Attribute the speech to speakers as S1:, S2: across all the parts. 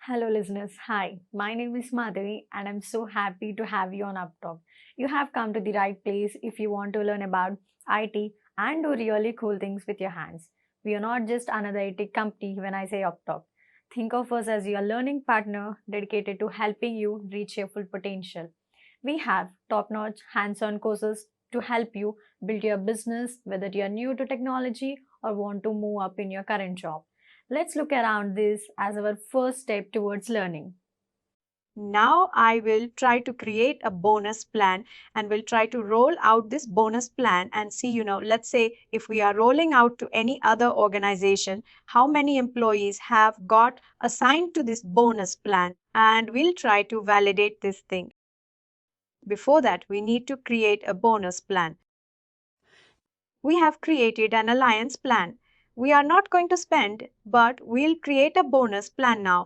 S1: Hello, listeners. Hi, my name is Madhavi, and I'm so happy to have you on Upptalk. You have come to the right place if you want to learn about IT and do really cool things with your hands. We are not just another IT company when I say Upptalk. Think of us as your learning partner dedicated to helping you reach your full potential. We have top notch hands on courses to help you build your business, whether you are new to technology or want to move up in your current job. Let's look around this as our first step towards learning.
S2: Now I will try to create a bonus plan and will try to roll out this bonus plan and see, let's say if we are rolling out to any other organization, how many employees have got assigned to this bonus plan, and we'll try to validate this thing. Before that, we need to create a bonus plan. We have created an alliance plan. We are not going to spend, but we'll create a bonus plan now.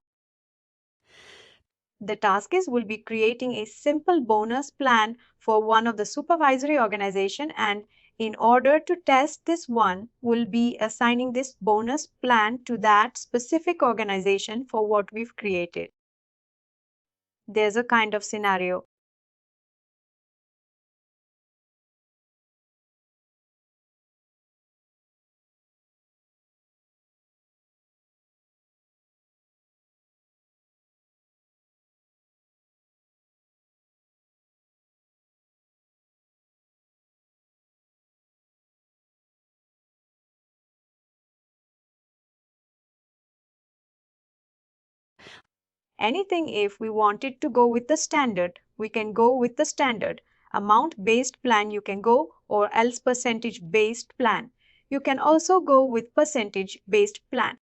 S2: The task is will be creating a simple bonus plan for one of the supervisory organization, and in order to test this one, we'll be assigning this bonus plan to that specific organization for what we've created. There's a kind of scenario. Anything if we wanted to go with the standard, we can go with the standard. Amount based plan you can go, or else percentage based plan. You can also go with percentage based plan.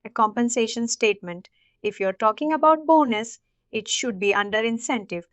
S2: A compensation statement. If you're talking about bonus, it should be under incentive.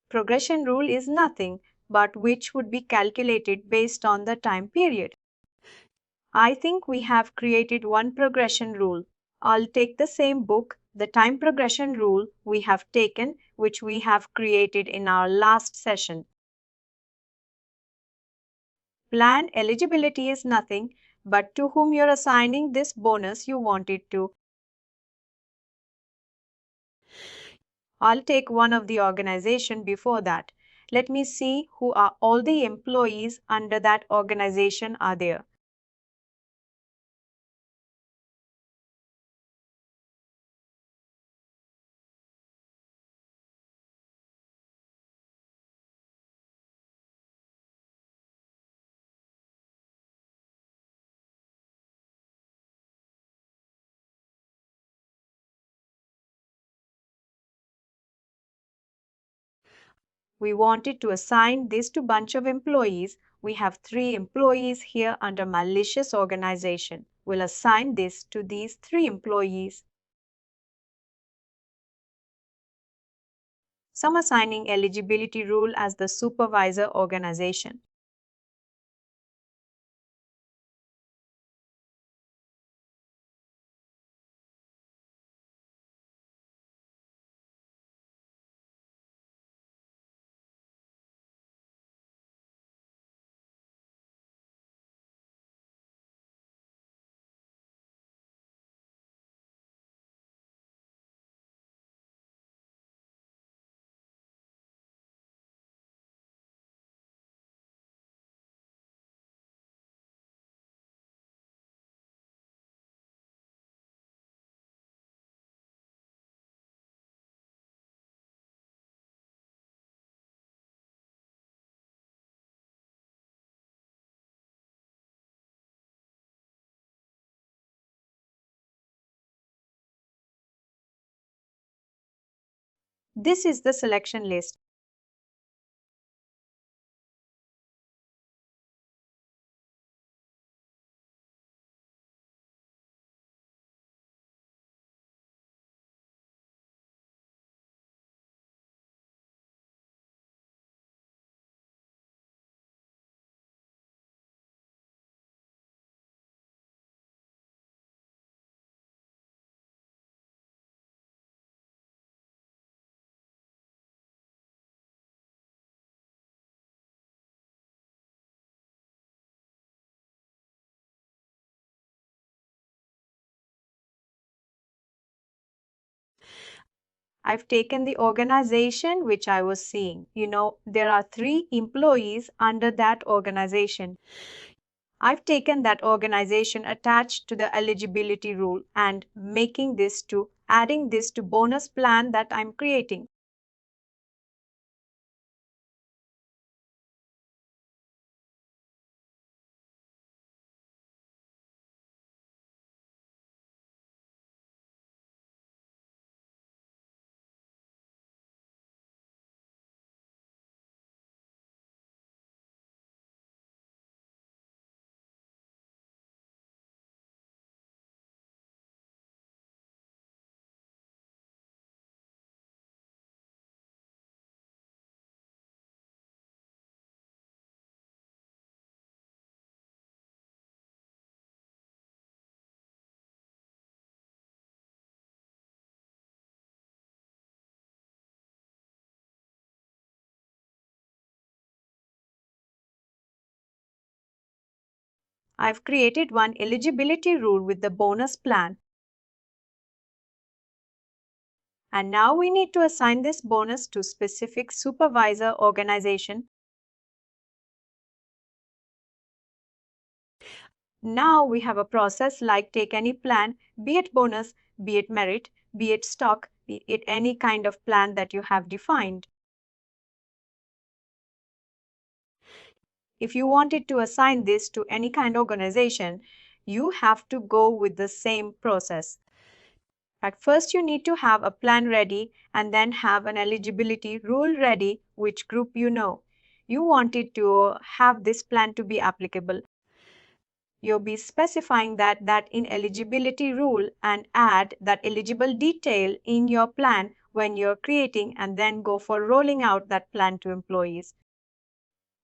S2: Progression rule is nothing but which would be calculated based on the time period. I think we have created one progression rule. I'll take the same book, the time progression rule we have taken, which we have created in our last session. Plan eligibility is nothing but to whom you're assigning this bonus you wanted to. I'll take one of the organization before that. Let me see who are all the employees under that organization are there. We wanted to assign this to bunch of employees. We have 3 employees here under malicious organization. We'll assign this to these 3 employees. Some assigning eligibility rule as the supervisor organization. This is the selection list. I've taken the organization which I was seeing. There are 3 employees under that organization. I've taken that organization attached to the eligibility rule and adding this to bonus plan that I'm creating. I've created one eligibility rule with the bonus plan. And now we need to assign this bonus to specific supervisor organization. Now we have a process like take any plan, be it bonus, be it merit, be it stock, be it any kind of plan that you have defined. If you wanted to assign this to any kind of organization, you have to go with the same process. At first, you need to have a plan ready and then have an eligibility rule ready, which group you know. You wanted to have this plan to be applicable. You'll be specifying that in eligibility rule and add that eligible detail in your plan when you're creating and then go for rolling out that plan to employees.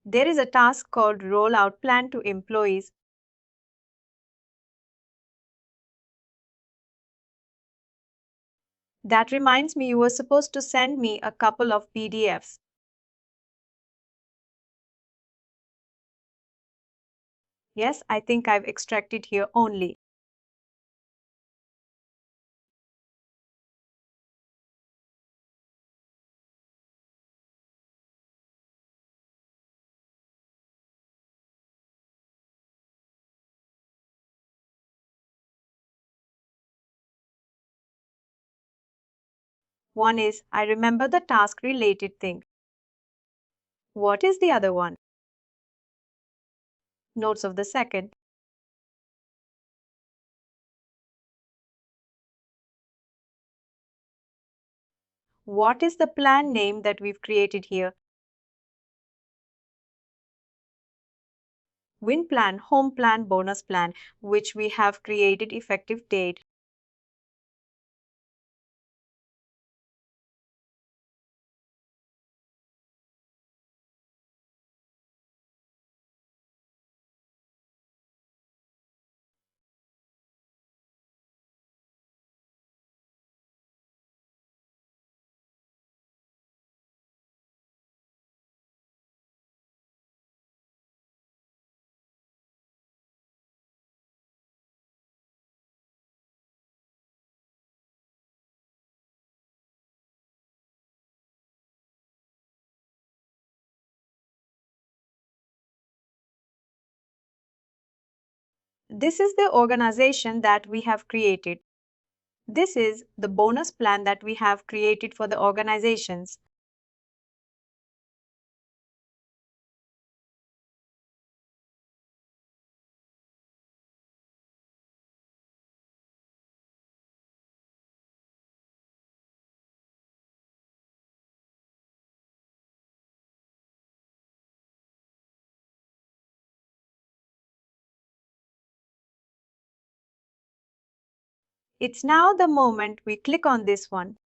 S2: There is a task called roll out plan to employees. That reminds me, you were supposed to send me a couple of PDFs. Yes, I think I've extracted here only. One is, I remember the task related thing. What is the other one? Notes of the second. What is the plan name that we've created here? Win plan, home plan, bonus plan, which we have created effective date. This is the organization that we have created. This is the bonus plan that we have created for the organizations. It's now the moment we click on this one.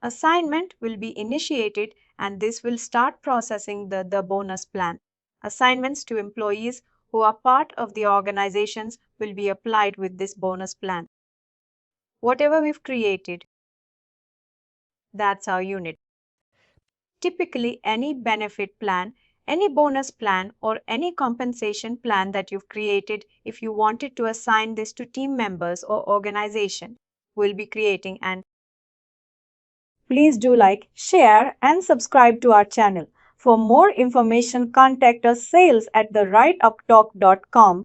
S2: Assignment will be initiated and this will start processing the bonus plan. Assignments to employees who are part of the organizations will be applied with this bonus plan. Whatever we've created, that's our unit. Typically, any benefit plan, any bonus plan, or any compensation plan that you've created, if you wanted to assign this to team members or organization, we'll be creating. And please do like, share, and subscribe to our channel. For more information, contact us sales@therightuptalk.com.